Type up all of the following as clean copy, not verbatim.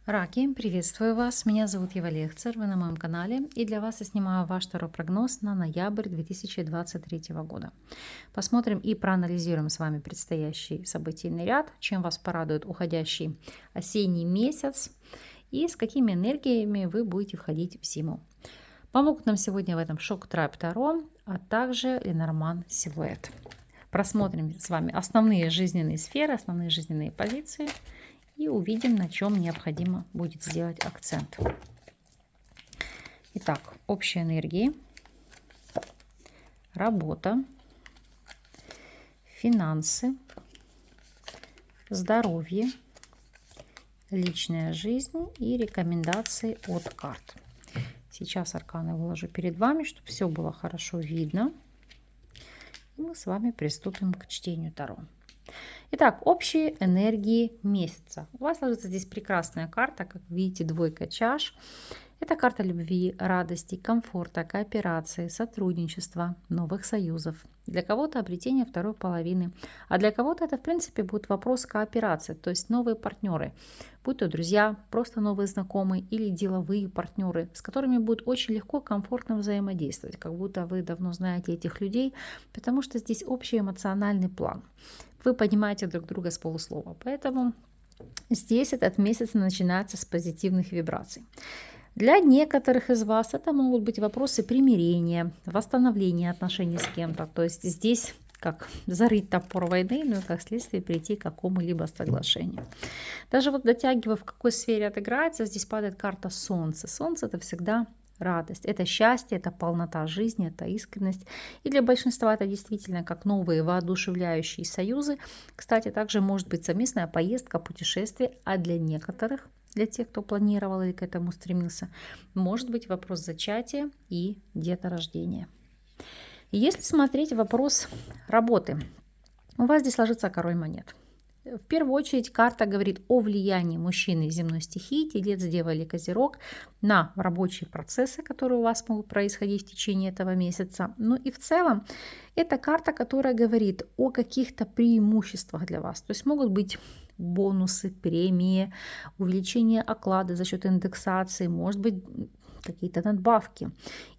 Раки, приветствую вас. Меня зовут Ева Лехцер, вы на моем канале. И для вас я снимаю ваш второй прогноз на ноябрь 2023 года. Посмотрим и проанализируем с вами предстоящий событийный ряд, чем вас порадует уходящий осенний месяц и с какими энергиями вы будете входить в зиму. Помогут нам сегодня в этом Шок Трайб Таро, а также Ленорман Силуэт. Просмотрим с вами основные жизненные сферы, основные жизненные позиции и увидим, на чем необходимо будет сделать акцент. Итак, общие энергии, работа, финансы, здоровье, личная жизнь и рекомендации от карт. Сейчас арканы выложу перед вами, чтобы все было хорошо видно. И мы с вами приступим к чтению Таро. Итак, общие энергии месяца. У вас ложится здесь прекрасная карта, как видите, двойка чаш. Это карта любви, радости, комфорта, кооперации, сотрудничества, новых союзов. Для кого-то обретение второй половины, а для кого-то это, в принципе, будет вопрос кооперации, то есть новые партнеры, будь то друзья, просто новые знакомые или деловые партнеры, с которыми будет очень легко, комфортно взаимодействовать, как будто вы давно знаете этих людей, потому что здесь общий эмоциональный план. Вы понимаете друг друга с полуслова, поэтому здесь этот месяц начинается с позитивных вибраций. Для некоторых из вас это могут быть вопросы примирения, восстановления отношений с кем-то. То есть здесь как зарыть топор войны, но и как следствие прийти к какому-либо соглашению. Даже вот дотягивая, в какой сфере отыграется, здесь падает карта Солнца. Солнце — это всегда радость, это счастье, это полнота жизни, это искренность. И для большинства это действительно как новые воодушевляющие союзы. Кстати, также может быть совместная поездка, путешествие, а для некоторых, для тех, кто планировал или к этому стремился, может быть вопрос зачатия и деторождения. Если смотреть вопрос работы, у вас здесь ложится король монет. В первую очередь карта говорит о влиянии мужчины земной стихии, Телец, Дева или Козерог, на рабочие процессы, которые у вас могут происходить в течение этого месяца. Ну и в целом это карта, которая говорит о каких-то преимуществах для вас. То есть могут быть бонусы, премии, увеличение оклада за счет индексации, может быть какие-то надбавки.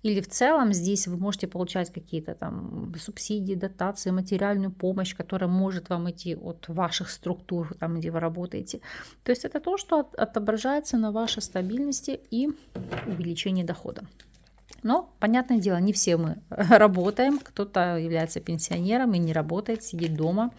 Или в целом здесь вы можете получать какие-то там субсидии, дотации, материальную помощь, которая может вам идти от ваших структур, там, где вы работаете. То есть это то, что отображается на вашей стабильности и увеличении дохода. Но, понятное дело, не все мы работаем, кто-то является пенсионером и не работает, сидит дома.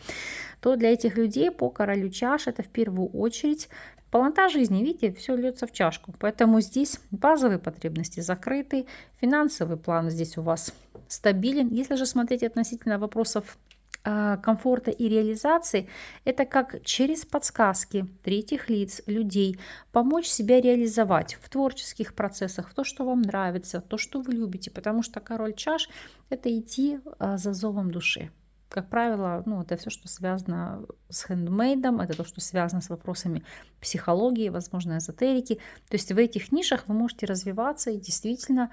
То для этих людей по королю чаш это в первую очередь полнота жизни. Видите, все льется в чашку. Поэтому здесь базовые потребности закрыты, финансовый план здесь у вас стабилен. Если же смотреть относительно вопросов комфорта и реализации, это как через подсказки третьих лиц, людей, помочь себя реализовать в творческих процессах, в то, что вам нравится, то, что вы любите, потому что король чаш — это идти за зовом души. Как правило, это все, что связано с хендмейдом, это то, что связано с вопросами психологии, возможно, эзотерики. То есть в этих нишах вы можете развиваться и действительно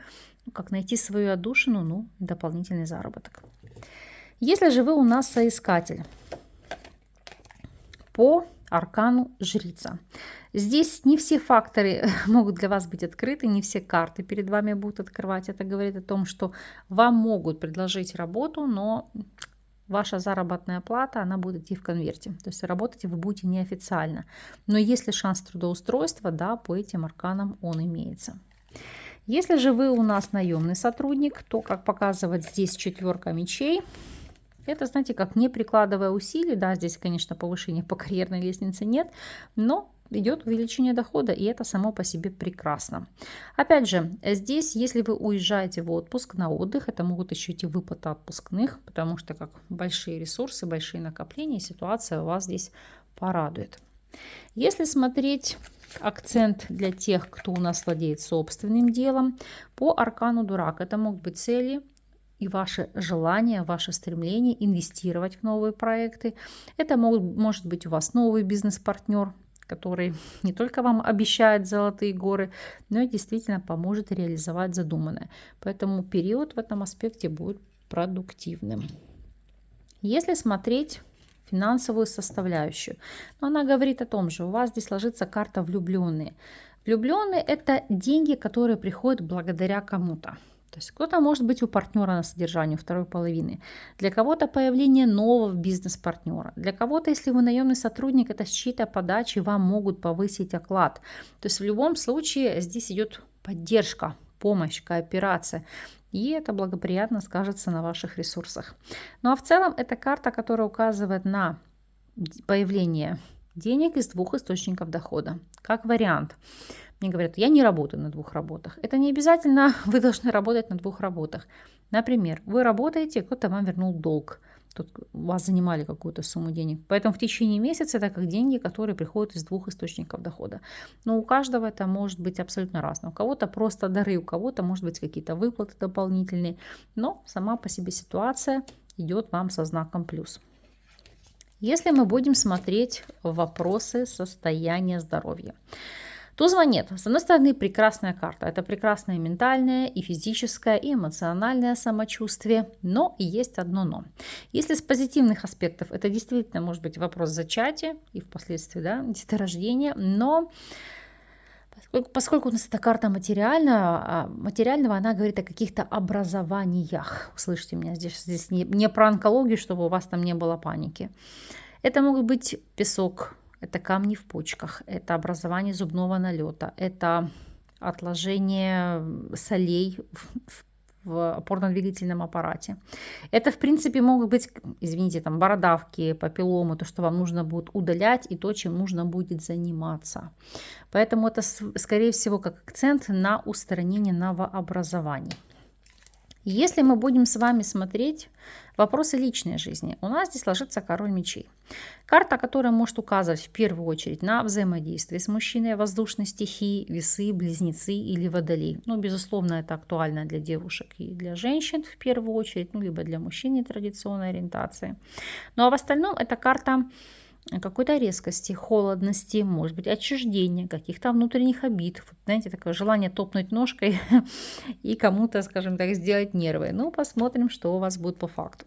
как найти свою отдушину, дополнительный заработок. Если же вы у нас соискатель по аркану жрица, здесь не все факторы могут для вас быть открыты, не все карты перед вами будут открывать. Это говорит о том, что вам могут предложить работу, но ваша заработная плата, она будет идти в конверте. То есть работать вы будете неофициально. Но если шанс трудоустройства, да, по этим арканам он имеется. Если же вы у нас наемный сотрудник, то, как показывает здесь четверка мечей, это, знаете, как не прикладывая усилий, да, здесь, конечно, повышения по карьерной лестнице нет, но идет увеличение дохода, и это само по себе прекрасно. Опять же, здесь, если вы уезжаете в отпуск, на отдых, это могут еще идти выплаты отпускных, потому что как большие ресурсы, большие накопления, ситуация у вас здесь порадует. Если смотреть акцент для тех, кто у нас владеет собственным делом, по аркану Дурак, это могут быть цели и ваше желание, ваше стремление инвестировать в новые проекты. Это может быть у вас новый бизнес-партнер, который не только вам обещает золотые горы, но и действительно поможет реализовать задуманное. Поэтому период в этом аспекте будет продуктивным. Если смотреть финансовую составляющую. Но она говорит о том же, у вас здесь ложится карта влюбленные. Влюбленные – это деньги, которые приходят благодаря кому-то. То есть кто-то может быть у партнера на содержании второй половины. Для кого-то появление нового бизнес-партнера. Для кого-то, если вы наемный сотрудник, это с чьей-то подачи вам могут повысить оклад. То есть в любом случае здесь идет поддержка, помощь, кооперация. И это благоприятно скажется на ваших ресурсах. Ну а в целом это карта, которая указывает на появление денег из двух источников дохода. Как вариант. Мне говорят, я не работаю на двух работах. Это не обязательно вы должны работать на двух работах. Например, вы работаете, кто-то вам вернул долг. Тут вас занимали какую-то сумму денег. Поэтому в течение месяца это как деньги, которые приходят из двух источников дохода. Но у каждого это может быть абсолютно разное. У кого-то просто дары, у кого-то может быть какие-то выплаты дополнительные. Но сама по себе ситуация идет вам со знаком плюс. Если мы будем смотреть вопросы состояния здоровья. Туз монет. С одной стороны, прекрасная карта. Это прекрасное ментальное и физическое, и эмоциональное самочувствие. Но и есть одно но. Если с позитивных аспектов, это действительно может быть вопрос зачатия и впоследствии деторождения. Но поскольку у нас эта карта материального, она говорит о каких-то образованиях. Услышьте меня, здесь не про онкологию, чтобы у вас там не было паники. Это могут быть песок. Это камни в почках, это образование зубного налета, это отложение солей в опорно-двигательном аппарате. Это, в принципе, могут быть, извините, там бородавки, папилломы, то, что вам нужно будет удалять, и то, чем нужно будет заниматься. Поэтому это, скорее всего, как акцент на устранение новообразований. Если мы будем с вами смотреть вопросы личной жизни, у нас здесь ложится король мечей. Карта, которая может указывать в первую очередь на взаимодействие с мужчиной воздушной стихии, весы, близнецы или водолей. Ну, безусловно, это актуально для девушек и для женщин в первую очередь, ну, либо для мужчин нетрадиционной ориентации. Ну, а в остальном это карта какой-то резкости, холодности, может быть, отчуждения, каких-то внутренних обид. Вот, знаете, такое желание топнуть ножкой и кому-то, скажем так, сделать нервы. Ну, посмотрим, что у вас будет по факту.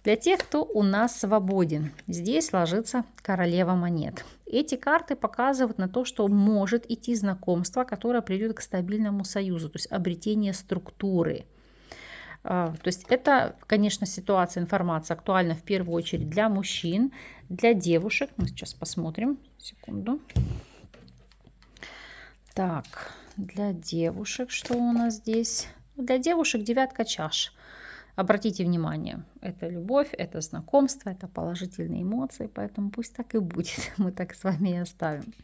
Для тех, кто у нас свободен, здесь ложится королева монет. Эти карты показывают на то, что может идти знакомство, которое приведет к стабильному союзу, то есть обретение структуры. То есть это, конечно, ситуация, информация актуальна в первую очередь для мужчин, для девушек. Мы сейчас посмотрим. Секунду. Так, для девушек что у нас здесь? Для девушек девятка чаш. Обратите внимание, это любовь, это знакомство, это положительные эмоции, поэтому пусть так и будет. Мы так с вами и оставим.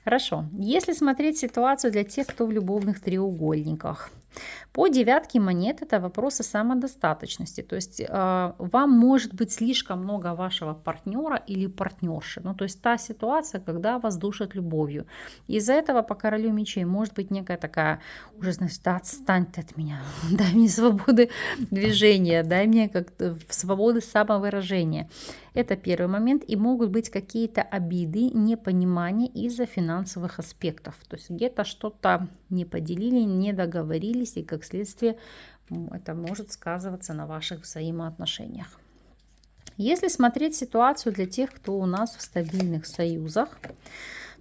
Хорошо. Если смотреть ситуацию для тех, кто в любовных треугольниках. По девятке монет это вопросы самодостаточности. То есть вам может быть слишком много вашего партнера или партнерши. Ну, то есть та ситуация, когда вас душат любовью. Из-за этого по королю мечей может быть некая такая уже, значит, да, отстань ты от меня, дай мне свободы движения, дай мне как-то свободы самовыражения. Это первый момент. И могут быть какие-то обиды, непонимания из-за финансовых аспектов. То есть где-то что-то не поделили, не договорились, и как следствие это может сказываться на ваших взаимоотношениях. Если смотреть ситуацию для тех, кто у нас в стабильных союзах,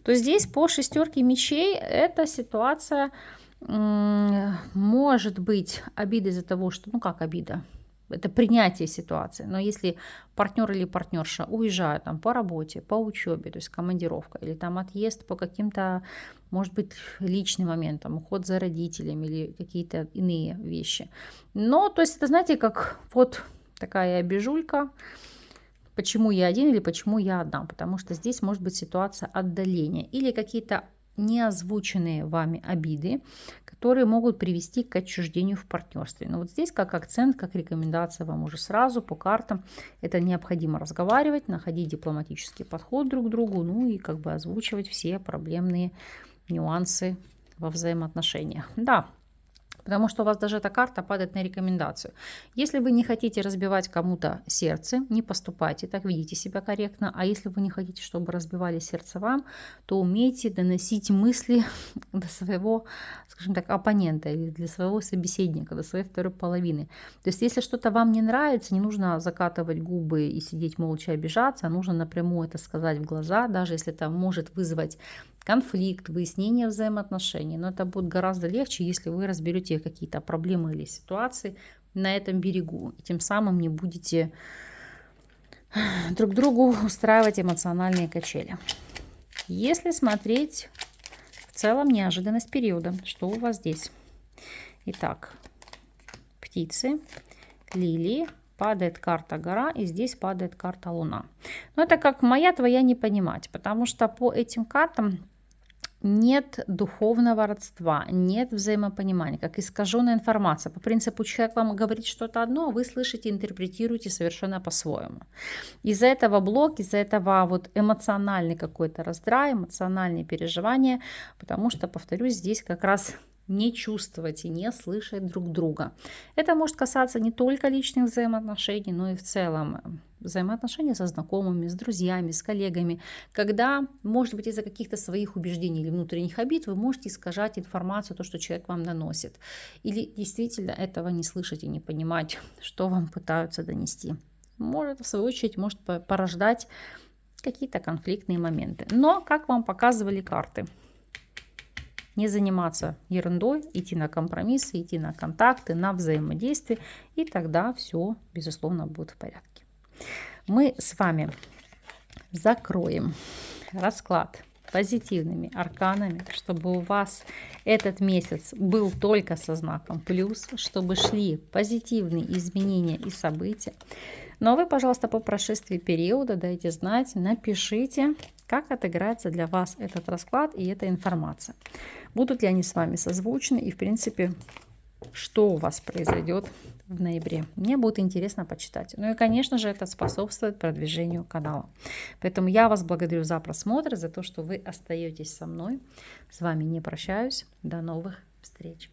то здесь по шестерке мечей эта ситуация может быть обида из-за того, что, ну как обида? Это принятие ситуации. Но если партнер или партнерша уезжают там, по работе, по учебе, то есть командировка, или там отъезд по каким-то, может быть, личным моментам, уход за родителями или какие-то иные вещи. Но, то есть, это, знаете, как вот такая обижулька, почему я один или почему я одна, потому что здесь может быть ситуация отдаления или какие-то неозвученные вами обиды, которые могут привести к отчуждению в партнерстве. Но вот здесь как акцент, как рекомендация вам уже сразу по картам, это необходимо разговаривать, находить дипломатический подход друг к другу, ну и как бы озвучивать все проблемные нюансы во взаимоотношениях. Да, Потому что у вас даже эта карта падает на рекомендацию. Если вы не хотите разбивать кому-то сердце, не поступайте так, ведите себя корректно. А если вы не хотите, чтобы разбивали сердце вам, то умейте доносить мысли до своего, скажем так, оппонента или для своего собеседника, до своей второй половины. То есть если что-то вам не нравится, не нужно закатывать губы и сидеть молча обижаться, а нужно напрямую это сказать в глаза, даже если это может вызвать конфликт, выяснение взаимоотношений. Но это будет гораздо легче, если вы разберете какие-то проблемы или ситуации на этом берегу. И тем самым не будете друг другу устраивать эмоциональные качели. Если смотреть в целом неожиданность периода, что у вас здесь? Итак, птицы, лилии, падает карта гора, и здесь падает карта луна. Но это как моя, твоя не понимать, потому что по этим картам нет духовного родства, нет взаимопонимания, как искаженная информация. По принципу, человек вам говорит что-то одно, а вы слышите, интерпретируете совершенно по-своему. Из-за этого блок, из-за этого вот эмоциональный какой-то раздрай, эмоциональные переживания, потому что, повторюсь, здесь как раз не чувствовать и не слышать друг друга. Это может касаться не только личных взаимоотношений, но и в целом взаимоотношения со знакомыми, с друзьями, с коллегами, когда, может быть, из-за каких-то своих убеждений или внутренних обид вы можете искажать информацию, то, что человек вам доносит. Или действительно этого не слышать и не понимать, что вам пытаются донести. Может, в свою очередь, может порождать какие-то конфликтные моменты. Но, как вам показывали карты, не заниматься ерундой, идти на компромиссы, идти на контакты, на взаимодействие, и тогда все, безусловно, будет в порядке. Мы с вами закроем расклад позитивными арканами, чтобы у вас этот месяц был только со знаком плюс, чтобы шли позитивные изменения и события. Ну а вы, пожалуйста, по прошествии периода дайте знать, напишите, как отыграется для вас этот расклад и эта информация. Будут ли они с вами созвучны и, в принципе, что у вас произойдет в ноябре. Мне будет интересно почитать. Ну и, конечно же, это способствует продвижению канала. Поэтому я вас благодарю за просмотр, за то, что вы остаетесь со мной. С вами не прощаюсь. До новых встреч.